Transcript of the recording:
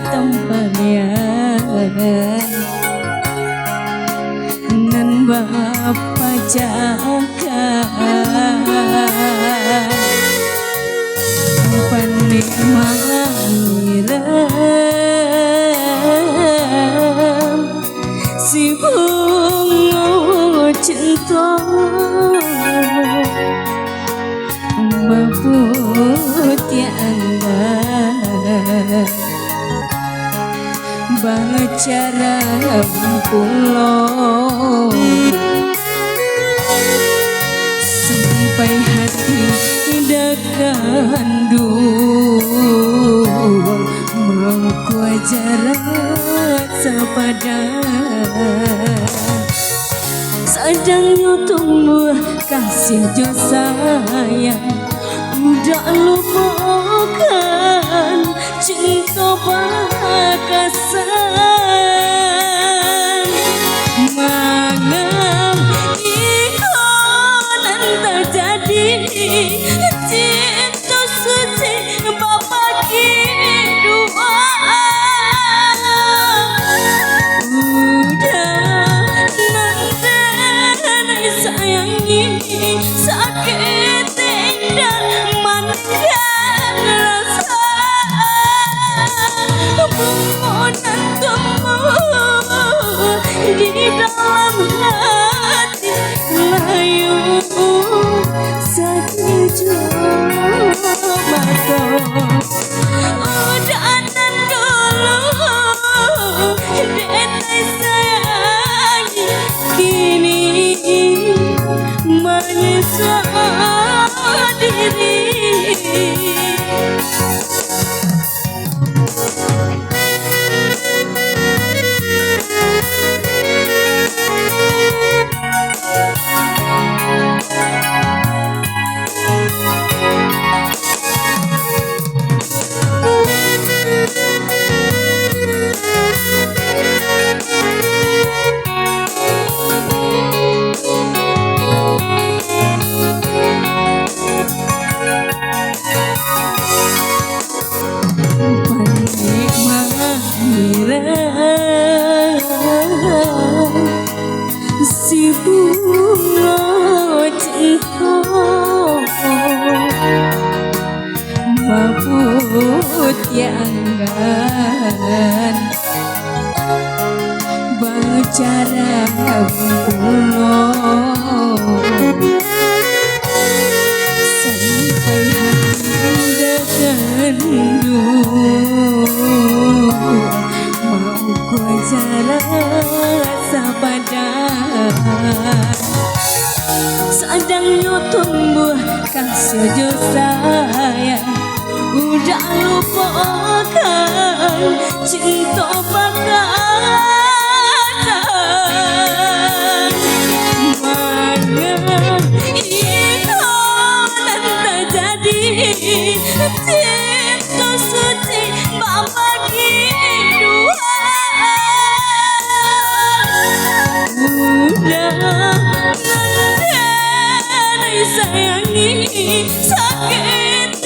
tempatnya nan bapa jaga paniran si bunga cinta baputianga bacara pulau sampai hati dakandung mau ku ajaran sepada sedangnya tumbuh kasih jo sayang udah lupakan cinta bakasan mangam ikonan terjadi cinta suci bapa kedua udah nanti sayangi sakit dan mankan rasa permohonan tumbuh di dalam hati layu setuju mata udah dulu detai sayangi kini menyesal diri si bunga cinta baputiangan bacara pulau sampai hati dakandung mau ku ajaran sepada sedangnya tumbuh kasih jo sayang udah lupakan cinta bakasan mangam ikonan terjadi cinta suci bapa kedua udah sayangi sakit